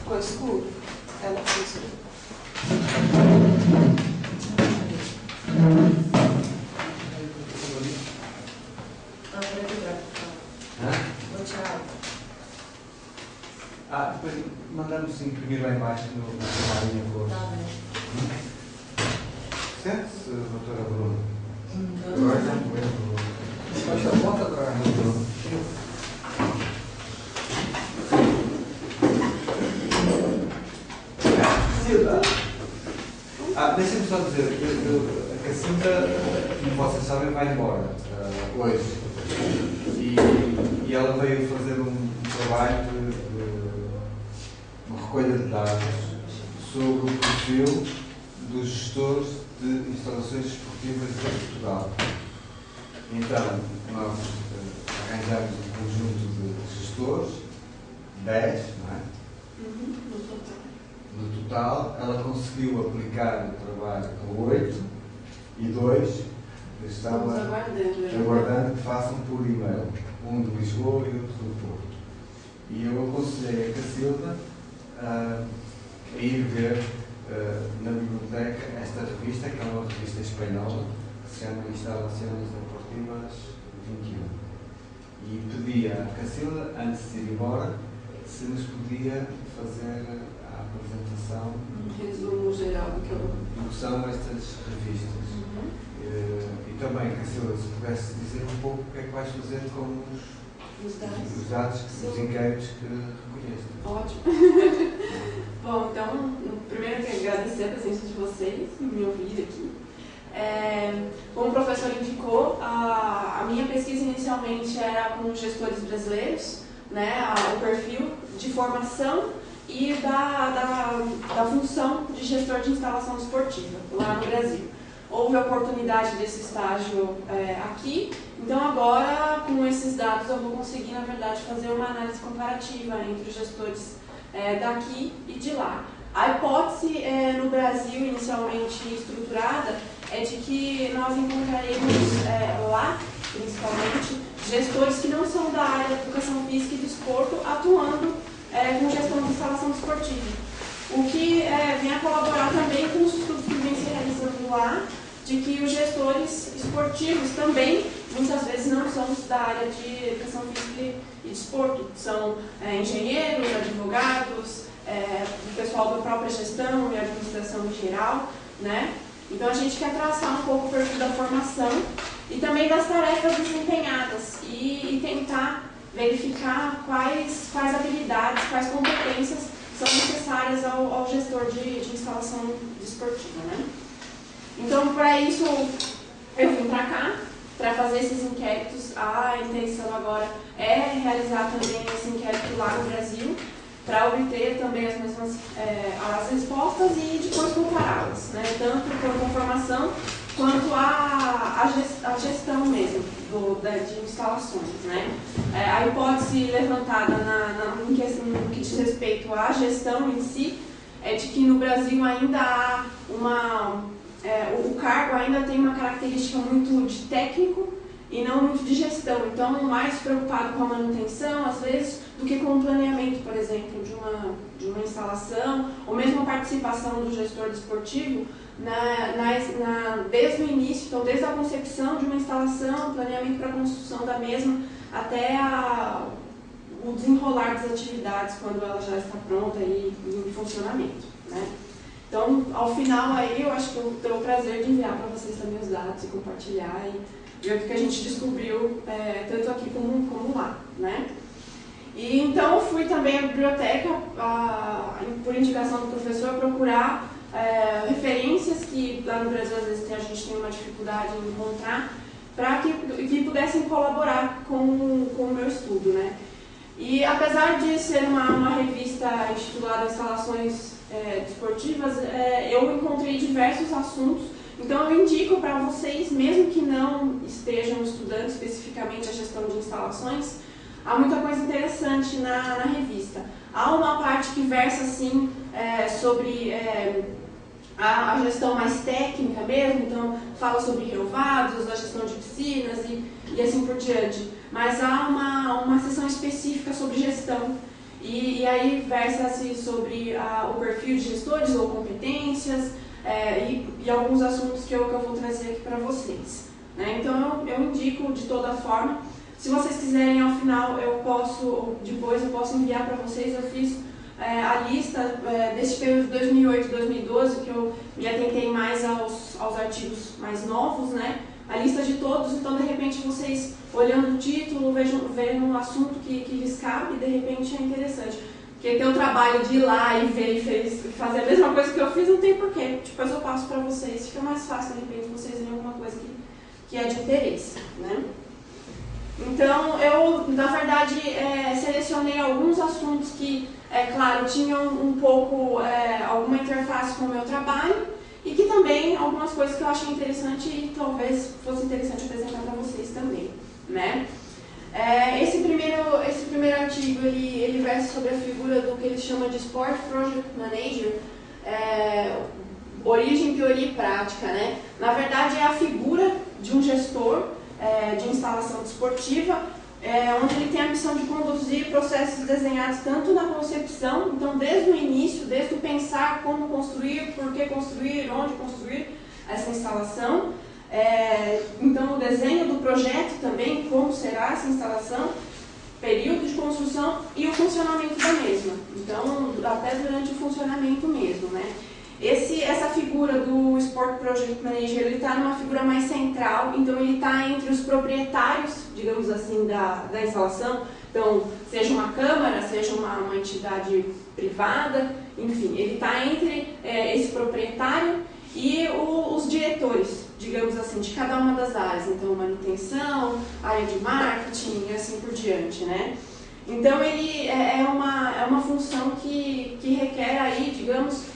Ficou escuro? Ela ficou escuro. Depois mandamos imprimir lá embaixo na linha cor. Sente-se, doutora Bruna? Agora já não é. Baixa a ponta agora. Deixa-me só dizer que a Cacilda, como vocês sabem, vai embora hoje. E ela veio fazer um trabalho de uma recolha de dados sobre o perfil dos gestores de instalações esportivas de Portugal. Então, nós arranjamos um conjunto de gestores, 10, não é? No total, ela conseguiu aplicar o trabalho a 8 e 2 estavam aguardando que façam por e-mail, um de Lisboa e outro do Porto. E eu aconselhei a Cacilda a ir ver na biblioteca esta revista, que é uma revista espanhola, que se chama Instalações Deportivas 21. E pedi à Cacilda, antes de ir embora, se nos podia fazer a apresentação, resumo geral do que são estas revistas. E também, Cacilda, se pudesse dizer um pouco o que é que vais fazer com os dados, os inquéritos que recolheste. Ótimo. Bom, então, primeiro eu quero agradecer a presença de vocês e me ouvir aqui. Como o professor indicou, a minha pesquisa inicialmente era com gestores brasileiros, né, o perfil de formação e da função de gestor de instalação esportiva lá no Brasil. Houve a oportunidade desse estágio aqui, então agora com esses dados eu vou conseguir, na verdade, fazer uma análise comparativa entre os gestores daqui e de lá. A hipótese no Brasil, inicialmente estruturada, é de que nós encontraremos lá, principalmente, gestores que não são da área de educação física e desporto, atuando com gestão de instalação esportiva. O que vem a colaborar também com os estudos que vem se realizando lá, de que os gestores esportivos também, muitas vezes, não são da área de educação física e desporto. São engenheiros, advogados, o pessoal da própria gestão e administração em geral, né? Então, a gente quer traçar um pouco o perfil da formação e também das tarefas desempenhadas e tentar verificar quais habilidades, quais competências são necessárias ao gestor de instalação desportiva, né? Então, para isso, eu vim para cá, para fazer esses inquéritos. A intenção agora é realizar também esse inquérito lá no Brasil, para obter também as mesmas as respostas e depois compará-las, né? Tanto quanto a formação, quanto a gestão mesmo de instalações, né? A hipótese levantada no que diz respeito à gestão em si é de que no Brasil ainda há o cargo ainda tem uma característica muito de técnico e não muito de gestão. Então, mais preocupado com a manutenção, às vezes, do que com o planeamento, por exemplo, de uma instalação, ou mesmo a participação do gestor desportivo desde o início, então desde a concepção de uma instalação, planeamento para a construção da mesma, até o desenrolar das atividades quando ela já está pronta e em funcionamento, né? Então, ao final aí, eu acho que eu tenho o prazer de enviar para vocês também os dados e compartilhar e ver o que a gente descobriu, tanto aqui como lá, né? E então, eu fui também à biblioteca, por indicação do professor, procurar referências que lá no Brasil, às vezes, a gente tem uma dificuldade em encontrar, para que pudessem colaborar com o meu estudo, né? E apesar de ser uma revista intitulada Instalações Desportivas, eu encontrei diversos assuntos, então eu indico para vocês, mesmo que não estejam estudando especificamente a gestão de instalações, há muita coisa interessante na revista. Há uma parte que versa assim sobre a gestão mais técnica mesmo, então fala sobre renovados, a gestão de piscinas e assim por diante. Mas há uma seção específica sobre gestão. E aí versa-se sobre o perfil de gestores ou competências e alguns assuntos que eu vou trazer aqui para vocês. Né? Então eu indico de toda forma. Se vocês quiserem, ao final, depois eu posso enviar para vocês. Eu fiz a lista desse período de 2008 e 2012, que eu me atentei mais aos artigos mais novos, né? A lista de todos, então de repente vocês, olhando o título, vejam um assunto que lhes cabe, de repente é interessante. Porque ter o trabalho de ir lá e ver e fazer a mesma coisa que eu fiz, não tem porquê. Depois eu passo para vocês, fica mais fácil, de repente, vocês verem alguma coisa que é de interesse, né? Então, eu, na verdade, selecionei alguns assuntos que, claro, tinham um pouco, alguma interface com o meu trabalho e que também, algumas coisas que eu achei interessante e talvez fosse interessante apresentar para vocês também, né? Esse primeiro artigo, ele versa sobre a figura do que ele chama de Sport Project Manager, origem, teoria e prática, né? Na verdade, é a figura de um gestor de instalação desportiva, onde ele tem a missão de conduzir processos desenhados tanto na concepção, então desde o início, desde o pensar como construir, por que construir, onde construir essa instalação, então o desenho do projeto também, como será essa instalação, período de construção e o funcionamento da mesma, então até durante o funcionamento mesmo, né? Essa figura do Sport Project Manager, ele está numa figura mais central, então ele está entre os proprietários, digamos assim, da instalação, então seja uma câmara, seja uma entidade privada, enfim, ele está entre esse proprietário e os diretores, digamos assim, de cada uma das áreas, então manutenção, área de marketing e assim por diante, né? Então ele é uma função que requer aí, digamos,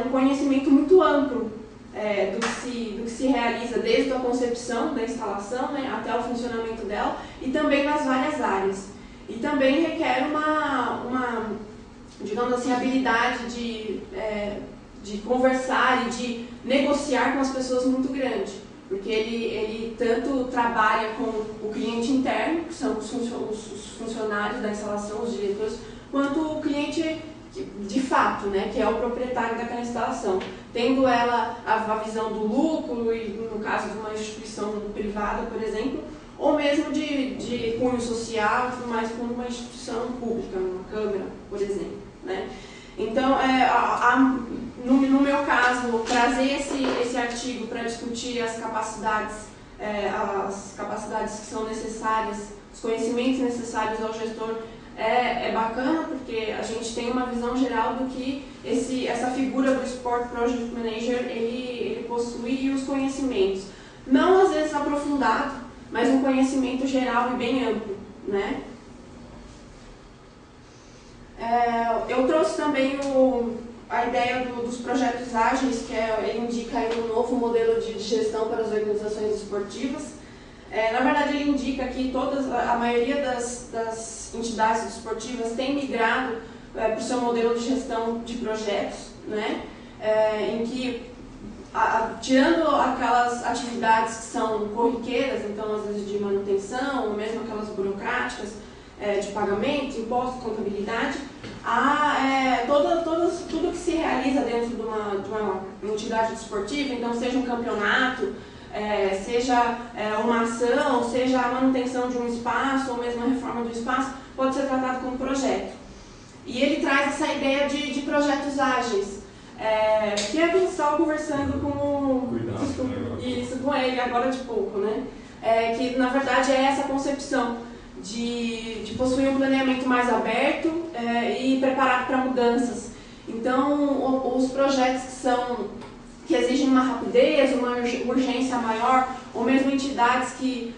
um conhecimento muito amplo do que se realiza desde a concepção da instalação, né, até o funcionamento dela e também nas várias áreas. E também requer uma digamos assim, habilidade de conversar e de negociar com as pessoas muito grande, porque ele tanto trabalha com o cliente interno, que são os funcionários da instalação, os diretores, quanto o cliente de fato, né, que é o proprietário daquela instalação, tendo ela a visão do lucro, e no caso de uma instituição privada, por exemplo, ou mesmo de cunho social, mas como uma instituição pública, uma câmara, por exemplo, né? Então, no meu caso, trazer esse artigo para discutir as capacidades que são necessárias, os conhecimentos necessários ao gestor, é bacana, porque a gente tem uma visão geral do que essa figura do Sport Project Manager ele possui e os conhecimentos. Não às vezes aprofundado, mas um conhecimento geral e bem amplo, né? Eu trouxe também a ideia dos projetos ágeis, que ele indica aí um novo modelo de gestão para as organizações esportivas. Na verdade, ele indica que a maioria das entidades esportivas tem migrado para o seu modelo de gestão de projetos, né? Em que, tirando aquelas atividades que são corriqueiras, então às vezes de manutenção, ou mesmo aquelas burocráticas de pagamento, imposto, contabilidade, tudo que se realiza dentro de uma entidade esportiva, então seja um campeonato, seja uma ação, seja a manutenção de um espaço ou mesmo a reforma do espaço, pode ser tratado como projeto. E ele traz essa ideia de projetos ágeis, que a gente estava conversando com ele agora de pouco, né? Que na verdade é essa concepção de possuir um planeamento mais aberto e preparado para mudanças. Então, os projetos que exigem uma rapidez, uma urgência maior, ou mesmo entidades que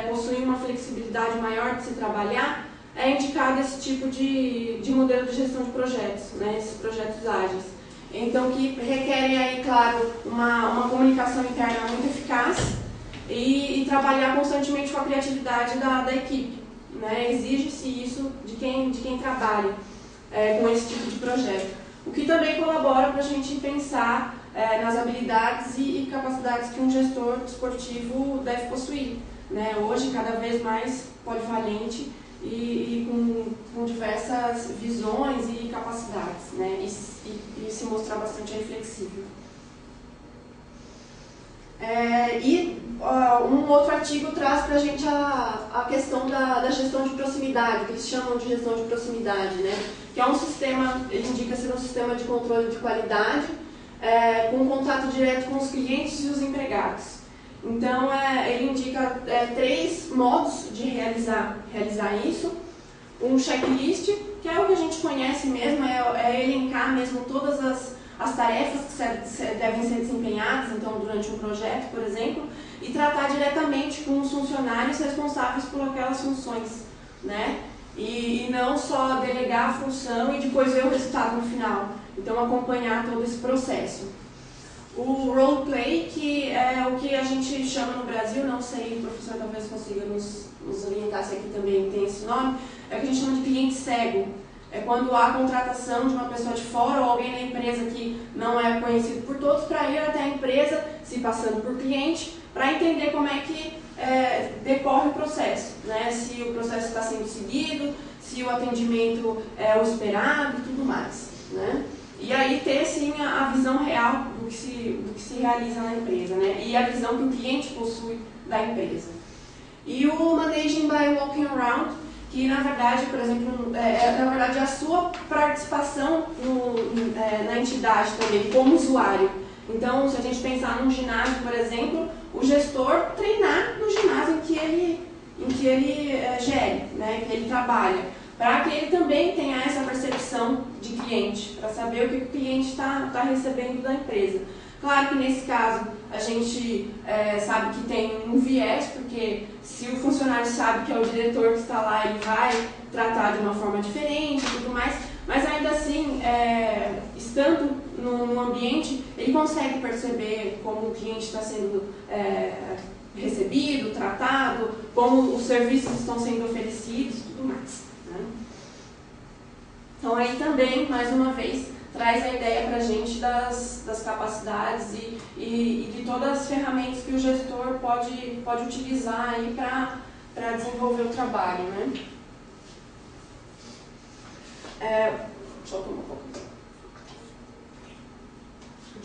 possuem uma flexibilidade maior de se trabalhar, é indicado esse tipo de modelo de gestão de projetos, né, esses projetos ágeis. Então, que requerem aí, claro, uma comunicação interna muito eficaz e trabalhar constantemente com a criatividade da equipe, né? Exige-se isso de quem trabalha com esse tipo de projeto. O que também colabora para a gente pensar nas habilidades e capacidades que um gestor esportivo deve possuir, né? Hoje, cada vez mais polivalente e com diversas visões e capacidades, né? E se mostrar bastante reflexível. Um outro artigo traz para a gente a questão da gestão de proximidade, que eles chamam de gestão de proximidade, né? Que é um sistema, ele indica ser um sistema de controle de qualidade, com contato direto com os clientes e os empregados. Então, ele indica 3 modos de realizar isso. Um checklist, que é o que a gente conhece mesmo, é elencar mesmo todas as tarefas que devem ser desempenhadas, então, durante um projeto, por exemplo, e tratar diretamente com os funcionários responsáveis por aquelas funções, né? E não só delegar a função e depois ver o resultado no final. Então, acompanhar todo esse processo. O roleplay, que é o que a gente chama no Brasil, não sei, o professor talvez consiga nos orientar se aqui também tem esse nome, é o que a gente chama de cliente cego. É quando há a contratação de uma pessoa de fora ou alguém na empresa que não é conhecido por todos para ir até a empresa, se passando por cliente, para entender como é que decorre o processo, né? Se o processo está sendo seguido, se o atendimento é o esperado e tudo mais, né? E aí ter sim a visão real do que se realiza na empresa, né? E a visão que o cliente possui da empresa. E o Managing by Walking Around, que na verdade, por exemplo, na verdade a sua participação na entidade também, como usuário. Então, se a gente pensar num ginásio, por exemplo, o gestor treinar no ginásio em que ele gere, né, que ele trabalha, para que ele também tenha essa percepção de cliente, para saber o que o cliente está recebendo da empresa. Claro que nesse caso a gente sabe que tem um viés, porque se o funcionário sabe que é o diretor que está lá, ele vai tratar de uma forma diferente e tudo mais, mas ainda assim, estando no ambiente, ele consegue perceber como o cliente está sendo recebido, tratado, como os serviços estão sendo oferecidos e tudo mais, né? Então aí também, mais uma vez, traz a ideia para a gente das capacidades e de todas as ferramentas que o gestor pode utilizar aí para desenvolver o trabalho, né? Deixa eu tomar um pouco.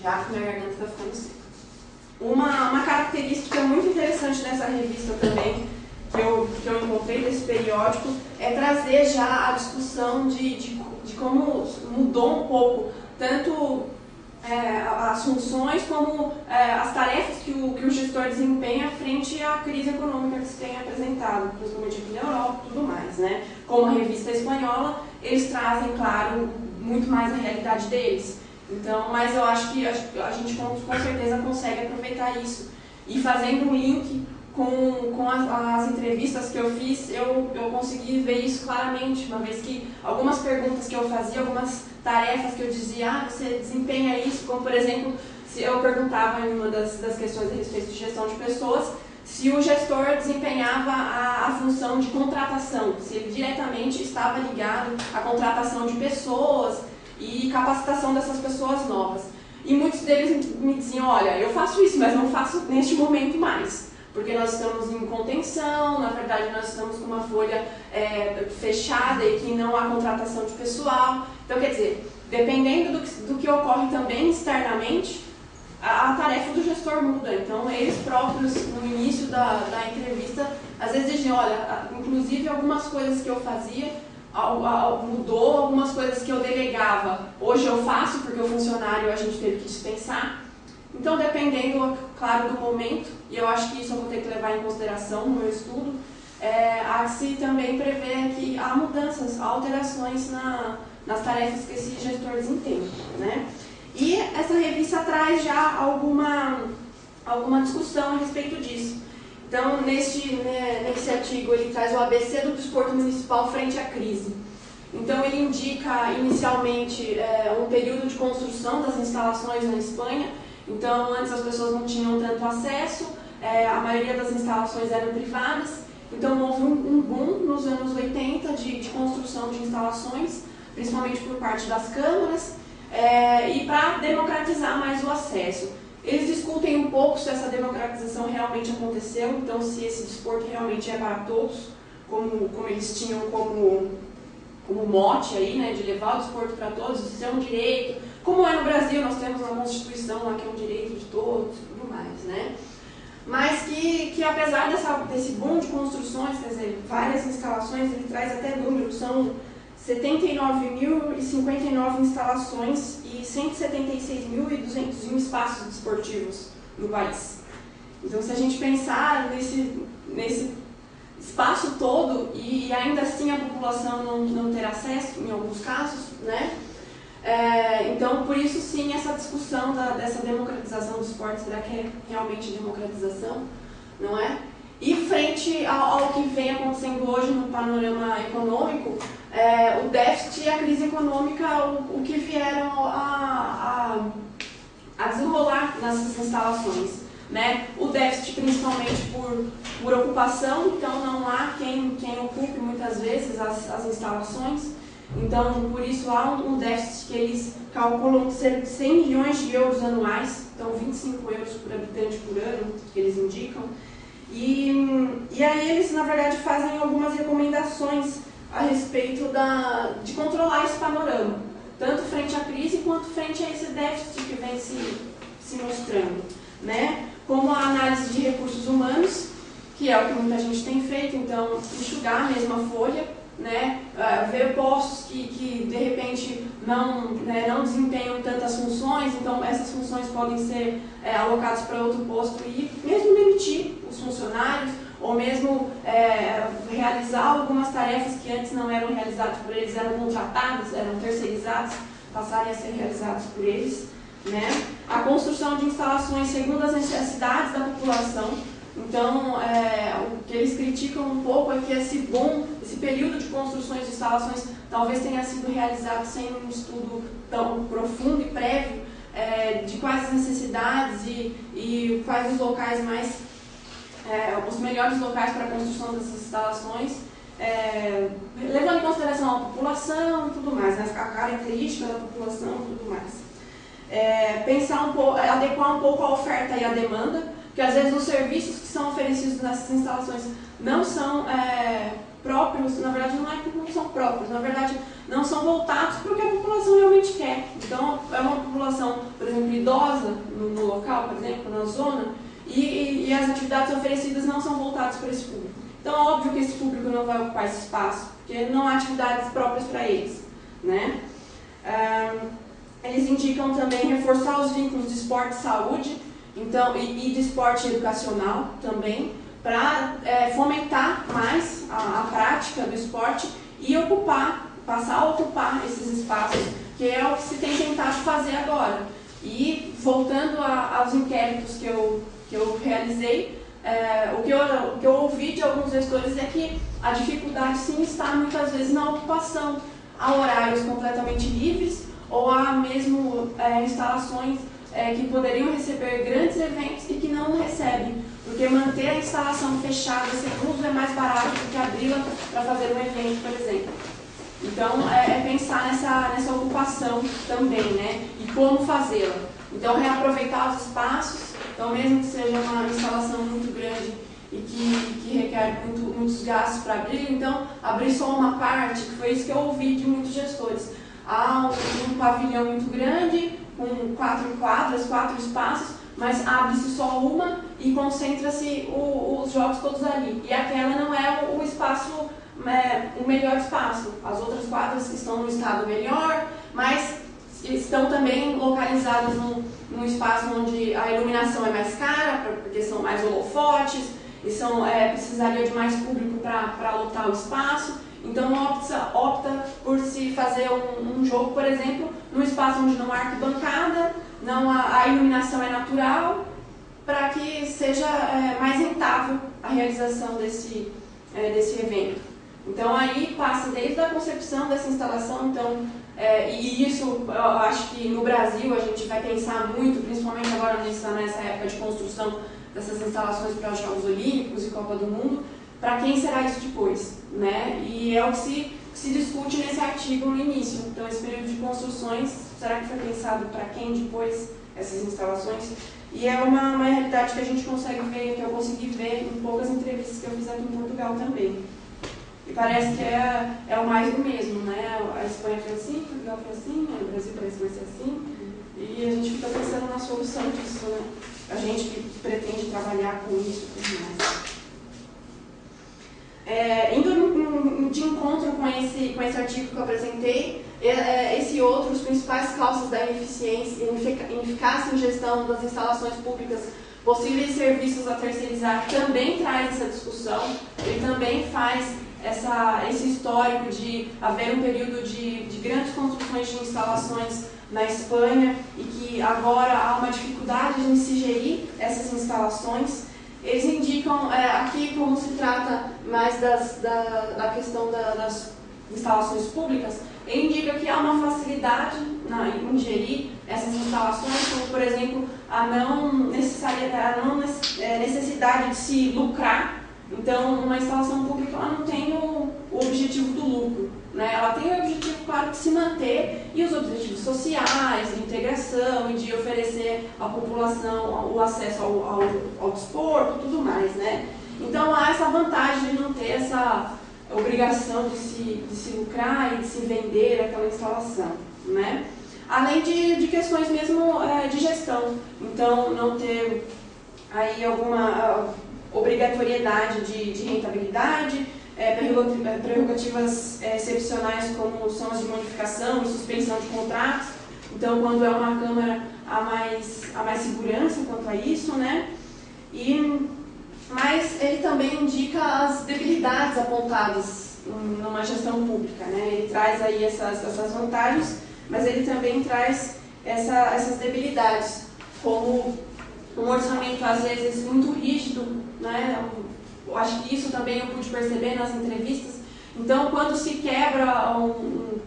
Já que minha garganta está ficando seca. Uma característica muito interessante dessa revista também, que eu encontrei desse periódico, é trazer já a discussão de como mudou um pouco, tanto as funções como as tarefas que o gestor desempenha frente à crise econômica que se tem apresentado, principalmente aqui na Europa e tudo mais, né? Como a revista espanhola, eles trazem, claro, muito mais a realidade deles. Então, mas eu acho que a gente com certeza consegue aproveitar isso. E fazendo um link com as entrevistas que eu fiz, eu consegui ver isso claramente, uma vez que algumas perguntas que eu fazia, algumas tarefas que eu dizia, você desempenha isso, como por exemplo, se eu perguntava em uma das questões a respeito de gestão de pessoas, se o gestor desempenhava a função de contratação, se ele diretamente estava ligado à contratação de pessoas e capacitação dessas pessoas novas. E muitos deles me diziam, olha, eu faço isso, mas não faço neste momento mais, porque nós estamos em contenção, na verdade nós estamos com uma folha fechada e que não há contratação de pessoal. Então, quer dizer, dependendo do que ocorre também externamente, a tarefa do gestor muda. Então, eles próprios, no início da entrevista, às vezes diziam, olha, inclusive algumas coisas que eu fazia, mudou, algumas coisas que eu delegava, hoje eu faço, porque o funcionário a gente teve que dispensar. Então, dependendo, claro, do momento, e eu acho que isso eu vou ter que levar em consideração no meu estudo, há-se também prever que há mudanças, há alterações nas tarefas que esse gestor desempenha, né? E essa revista traz já alguma discussão a respeito disso. Então, nesse artigo, ele traz o ABC do desporto municipal frente à crise. Então, ele indica, inicialmente, um período de construção das instalações na Espanha. Então, antes as pessoas não tinham tanto acesso, a maioria das instalações eram privadas. Então, houve um boom nos anos 80 de construção de instalações, principalmente por parte das câmaras, e para democratizar mais o acesso. Eles discutem um pouco se essa democratização realmente aconteceu, então se esse desporto realmente é para todos, como eles tinham como mote aí, né, de levar o desporto para todos, de ser um direito, como é no Brasil, nós temos uma Constituição lá que é um direito de todos, tudo mais, né? Mas que apesar desse boom de construções, quer dizer, várias instalações, ele traz até números, são 79.059 instalações e 176.201 espaços desportivos no país. Então, se a gente pensar nesse espaço todo e ainda assim a população não ter acesso, em alguns casos, né? Então, por isso, sim, essa discussão dessa democratização do esporte, será que é realmente democratização? Não é? E frente ao que vem acontecendo hoje no panorama econômico, o déficit e a crise econômica, o que vieram a desenrolar nessas instalações. Né? O déficit principalmente por ocupação, então não há quem ocupe muitas vezes as instalações. Então, por isso há um déficit que eles calculam ser de 100 milhões de euros anuais, então 25 euros por habitante por ano, que eles indicam. E aí eles, na verdade, fazem algumas recomendações a respeito de controlar esse panorama, tanto frente à crise quanto frente a esse déficit que vem se mostrando, né? Como a análise de recursos humanos, que é o que muita gente tem feito, então enxugar a mesma folha, né? Ver postos que de repente não desempenham tantas funções, então essas funções podem ser alocadas para outro posto e mesmo demitir os funcionários, ou mesmo realizar algumas tarefas que antes não eram realizadas por eles, eram contratadas, eram terceirizadas, passarem a ser realizadas por eles. Né? A construção de instalações segundo as necessidades da população. Então, o que eles criticam um pouco é que esse período de construções de instalações talvez tenha sido realizado sem um estudo tão profundo e prévio de quais as necessidades e quais os locais os melhores locais para a construção dessas instalações, levando em consideração a população e tudo mais, né? A característica da população e tudo mais. Pensar adequar um pouco a oferta e a demanda, porque às vezes os serviços que são oferecidos nessas instalações não são próprios, na verdade não é que não são próprios, na verdade não são voltados para o que a população realmente quer. Então é uma população, por exemplo, idosa no local, por exemplo, na zona, e as atividades oferecidas não são voltadas para esse público. Então é óbvio que esse público não vai ocupar esse espaço, porque não há atividades próprias para eles, né? Eles indicam também reforçar os vínculos de esporte e saúde, então, e de esporte educacional também, para fomentar mais a prática do esporte e passar a ocupar esses espaços, que é o que se tem tentado fazer agora. E voltando aos inquéritos que eu realizei, o que eu ouvi de alguns gestores é que a dificuldade sim está muitas vezes na ocupação. Há horários completamente livres, ou há mesmo instalações que poderiam receber grandes eventos e que não recebem, porque manter a instalação fechada sem uso é mais barato do que abri-la para fazer um evento, por exemplo. Então, pensar nessa ocupação também, né? E como fazê-la. Então, reaproveitar os espaços, então mesmo que seja uma instalação muito grande e que requer muitos gastos para abrir, então abrir só uma parte, que foi isso que eu ouvi de muitos gestores. Há um pavilhão muito grande, com 4 quadras, 4 espaços, mas abre-se só uma e concentra-se os jogos todos ali. E aquela não é o espaço, o melhor espaço. As outras quadras que estão no estado melhor, mas estão também localizadas num espaço onde a iluminação é mais cara, porque são mais holofotes, e precisaria de mais público para lotar o espaço. Então opta por se fazer um jogo, por exemplo, num espaço onde não há arquibancada, a iluminação é natural, para que seja mais rentável a realização desse evento. Então aí passa desde a concepção dessa instalação, e isso eu acho que no Brasil a gente vai pensar muito, principalmente agora nessa época de construção dessas instalações para os Jogos Olímpicos e Copa do Mundo, para quem será isso depois, né? E é o que se discute nesse artigo no início. Então, esse período de construções, será que foi pensado para quem depois essas instalações? E é uma realidade que a gente consegue ver, que eu consegui ver em poucas entrevistas que eu fiz aqui em Portugal também. E parece que é o mais do mesmo, né? A Espanha foi assim, Portugal foi assim, o Brasil parece que vai ser assim. E a gente fica pensando na solução disso, né? A gente que pretende trabalhar com isso e tudo mais. Indo de encontro com esse artigo que eu apresentei, esse outro, os principais causas da ineficiência, ineficácia em gestão das instalações públicas, possíveis serviços a terceirizar, também traz essa discussão. Ele também faz esse histórico de haver um período de grandes construções de instalações na Espanha e que agora há uma dificuldade em se gerir essas instalações. Eles indicam, aqui como se trata mais da questão das instalações públicas, ele indica que há uma facilidade em gerir essas instalações, como por exemplo a não necessidade de se lucrar. Então, uma instalação pública ela não tem o objetivo do lucro, né? Ela tem o objetivo, claro, de se manter e os objetivos sociais, de integração e de oferecer à população o acesso ao desporto e tudo mais, né? Então, há essa vantagem de não ter essa obrigação de se lucrar e de se vender aquela instalação, né? Além de questões mesmo de gestão. Então, não ter aí alguma obrigatoriedade de rentabilidade, prerrogativas excepcionais como são as de modificação e suspensão de contratos. Então, quando é uma Câmara, há mais segurança quanto a isso, né? Mas ele também indica as debilidades apontadas numa gestão pública, né? Ele traz aí essas vantagens, mas ele também traz essas debilidades, como um orçamento às vezes muito rígido, né? Eu acho que isso também eu pude perceber nas entrevistas. Então, quando se quebra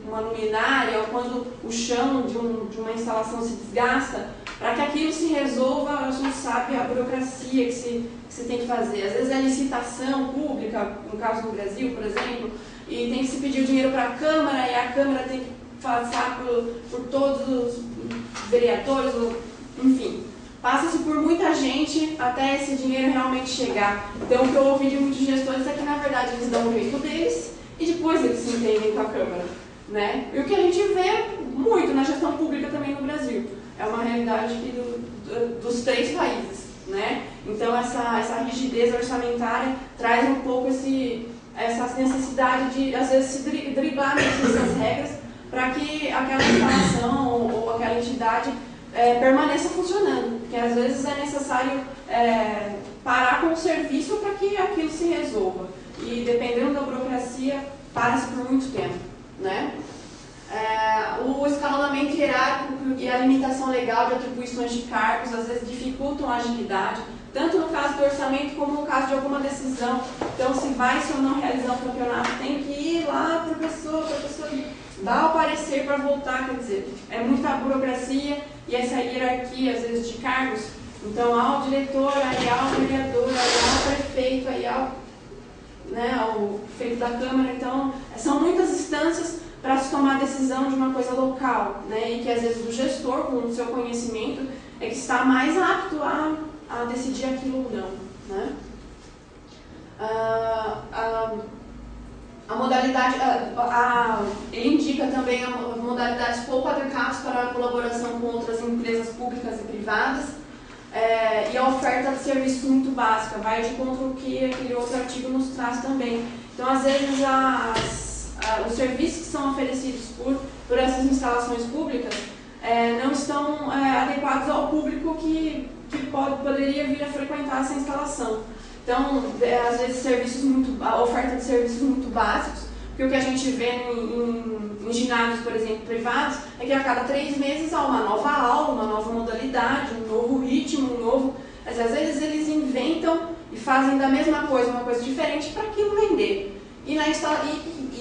uma luminária ou quando o chão de uma instalação se desgasta, para que aquilo se resolva, a gente sabe a burocracia que se tem que fazer. Às vezes é licitação pública, no caso do Brasil, por exemplo, e tem que se pedir o dinheiro para a Câmara e a Câmara tem que passar por todos os vereadores, enfim. Passa-se por muita gente até esse dinheiro realmente chegar. Então, o que eu ouvi de muitos gestores é que, na verdade, eles dão o jeito deles e depois eles se entendem com a Câmara, né? E o que a gente vê muito na gestão pública também no Brasil. É uma realidade dos 3 países, né? Então, essa rigidez orçamentária traz um pouco essa necessidade de, às vezes, se driblar essas regras para que aquela instalação ou aquela entidade permaneça funcionando, porque às vezes é necessário parar com o serviço para que aquilo se resolva. E dependendo da burocracia, para-se por muito tempo, né? O escalonamento hierárquico e a limitação legal de atribuições de cargos às vezes dificultam a agilidade, tanto no caso do orçamento como no caso de alguma decisão. Então, se vai ou não realizar um campeonato, tem que ir lá para a pessoa dar o parecer para voltar, quer dizer, é muita burocracia e essa hierarquia, às vezes, de cargos. Então, há o diretor, aí há o vereador, aí há o prefeito, aí há o prefeito da Câmara. Então, são muitas instâncias para se tomar decisão de uma coisa local, né? E que, às vezes, o gestor, com o seu conhecimento, é que está mais apto a decidir aquilo ou não, né? A modalidade, ele indica também modalidades pouco adequadas para a colaboração com outras empresas públicas e privadas, e a oferta de serviços muito básica, vai de encontro ao que aquele outro artigo nos traz também. Então, às vezes, os serviços que são oferecidos por essas instalações públicas não estão adequados ao público que poderia vir a frequentar essa instalação. Então, às vezes, a oferta de serviços muito básicos, porque o que a gente vê em ginásios, por exemplo, privados, é que a cada 3 meses há uma nova aula, uma nova modalidade, um novo ritmo, às vezes eles inventam e fazem da mesma coisa, uma coisa diferente para aquilo vender. E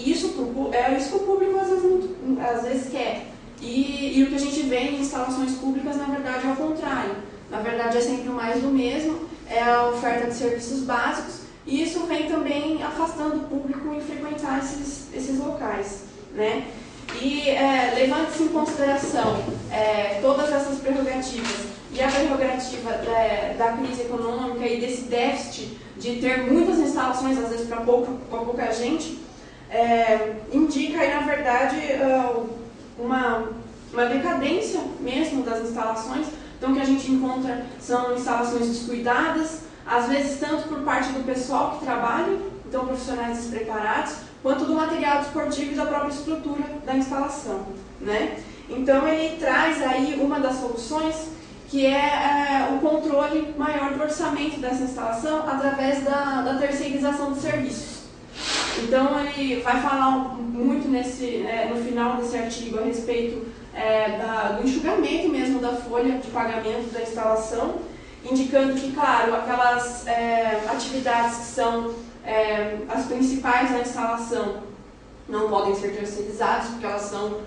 isso que o público às vezes quer. E o que a gente vê em instalações públicas, na verdade, é o contrário. Na verdade, é sempre o mais do mesmo, é a oferta de serviços básicos, e isso vem também afastando o público em frequentar esses locais, né? E levando-se em consideração todas essas prerrogativas e a prerrogativa da crise econômica e desse déficit de ter muitas instalações, às vezes para pouca gente, indica aí, na verdade, uma decadência mesmo das instalações. Então, o que a gente encontra são instalações descuidadas, às vezes tanto por parte do pessoal que trabalha, então profissionais despreparados, quanto do material desportivo e da própria estrutura da instalação, né? Então, ele traz aí uma das soluções, que é o controle maior do orçamento dessa instalação através da terceirização de serviços. Então, ele vai falar muito no final desse artigo a respeito do enxugamento mesmo da folha de pagamento da instalação, indicando que, claro, aquelas atividades que são as principais da instalação não podem ser terceirizadas, porque elas são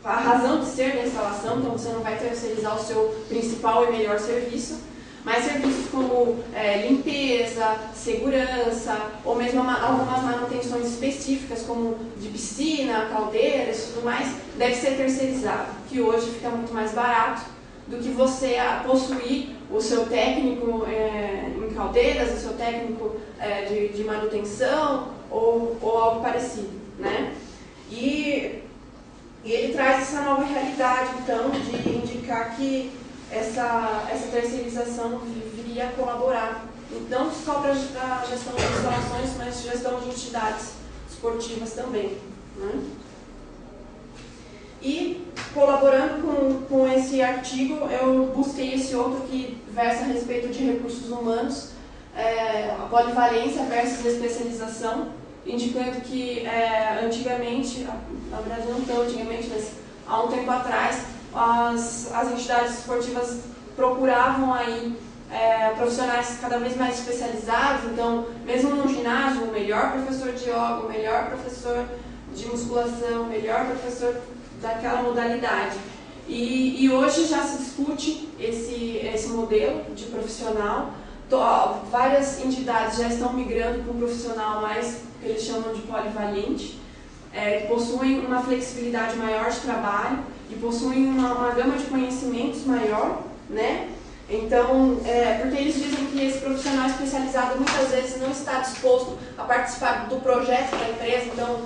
a razão de ser da instalação, então você não vai terceirizar o seu principal e melhor serviço, mas serviços como limpeza, segurança, ou mesmo algumas manutenções específicas, como de piscina, caldeiras e tudo mais, deve ser terceirizado, que hoje fica muito mais barato do que você possuir o seu técnico em caldeiras, o seu técnico de manutenção ou algo parecido, né? E ele traz essa nova realidade, então, de indicar que essa terceirização viria a colaborar, não só para a gestão de instalações, mas gestão de entidades esportivas também, né? E, colaborando com esse artigo, eu busquei esse outro que versa a respeito de recursos humanos, a polivalência versus especialização, indicando que antigamente, na verdade não tão antigamente, mas há um tempo atrás, as entidades esportivas procuravam aí profissionais cada vez mais especializados. Então, mesmo no ginásio, o melhor professor de yoga, o melhor professor de musculação, o melhor professor daquela modalidade. E hoje já se discute esse modelo de profissional. Várias entidades já estão migrando para um profissional mais, que eles chamam de polivalente, que possuem uma flexibilidade maior de trabalho e possuem uma gama de conhecimentos maior, né? Então, porque eles dizem que esse profissional especializado muitas vezes não está disposto a participar do projeto da empresa, então,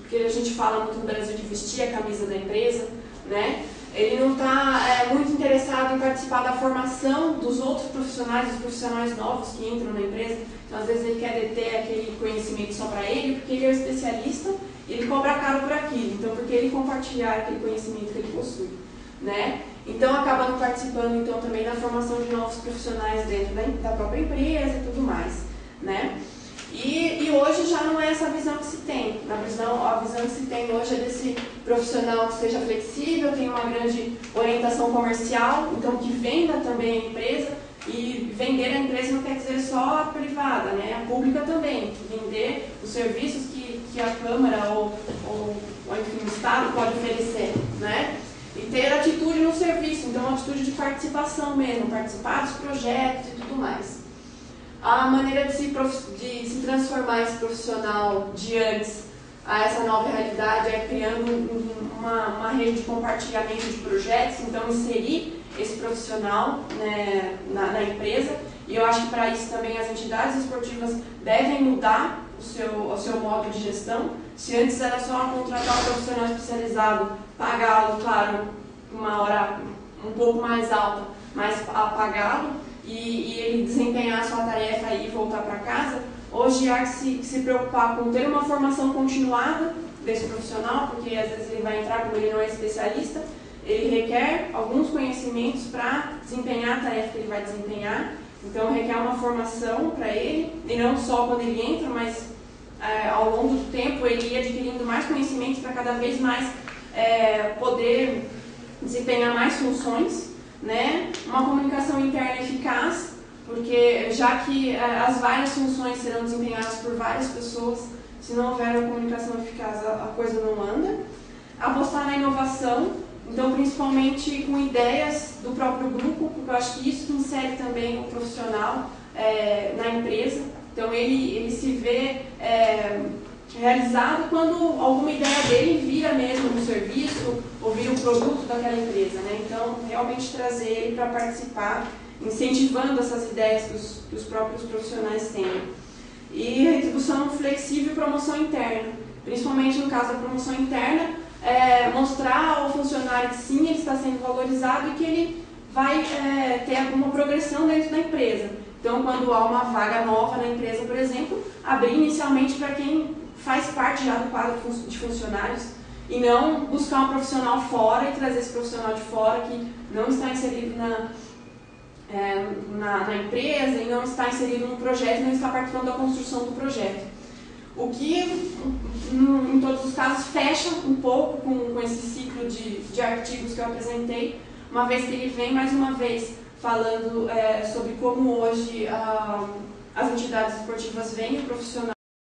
porque a gente fala muito no Brasil de vestir a camisa da empresa, né? Ele não está muito interessado em participar da formação dos outros profissionais, dos profissionais novos que entram na empresa. Então, às vezes, ele quer deter aquele conhecimento só para ele, porque ele é um especialista e ele cobra caro por aquilo. Então, porque ele compartilhar aquele conhecimento que ele possui, né? Então, acaba não participando, então, também da formação de novos profissionais dentro da própria empresa e tudo mais, né? E hoje já não é essa visão que se tem. A visão que se tem hoje é desse profissional que seja flexível, tem uma grande orientação comercial, então que venda também a empresa. E vender a empresa não quer dizer só a privada, né? A pública também. Vender os serviços que a Câmara ou enfim, o Estado pode oferecer, né? E ter atitude no serviço, então atitude de participação mesmo, participar dos projetos e tudo mais. A maneira de se transformar esse profissional de antes a essa nova realidade é criando uma rede de compartilhamento de projetos, então inserir esse profissional, né, na empresa. E eu acho que para isso também as entidades esportivas devem mudar o seu modo de gestão. Se antes era só contratar um profissional especializado, pagá-lo, claro, uma hora um pouco mais alta, mas pagá-lo, e ele desempenhar a sua tarefa e voltar para casa, hoje há que se preocupar com ter uma formação continuada desse profissional, porque às vezes ele vai entrar, como ele não é especialista, ele requer alguns conhecimentos para desempenhar a tarefa que ele vai desempenhar, então requer uma formação para ele, e não só quando ele entra, mas ao longo do tempo ele ir adquirindo mais conhecimentos para cada vez mais poder desempenhar mais funções, né? Uma comunicação interna eficaz, porque já que as várias funções serão desempenhadas por várias pessoas, se não houver uma comunicação eficaz, a coisa não anda. Apostar na inovação, então principalmente com ideias do próprio grupo, porque eu acho que isso insere também o profissional na empresa. Então ele se vê realizado quando alguma ideia dele vira mesmo um serviço ou vira um produto daquela empresa, né? Então, realmente trazer ele para participar, incentivando essas ideias que os próprios profissionais têm. e retribuição flexível e promoção interna. Principalmente no caso da promoção interna, mostrar ao funcionário que sim, ele está sendo valorizado e que ele vai ter alguma progressão dentro da empresa. Então, quando há uma vaga nova na empresa, por exemplo, abrir inicialmente para quem faz parte já do quadro de funcionários e não buscar um profissional fora e trazer esse profissional de fora que não está inserido na empresa e não está inserido no projeto, não está participando da construção do projeto. O que, em todos os casos, fecha um pouco com esse ciclo de artigos que eu apresentei, uma vez que ele vem, mais uma vez, falando sobre como hoje as entidades esportivas veem o profissional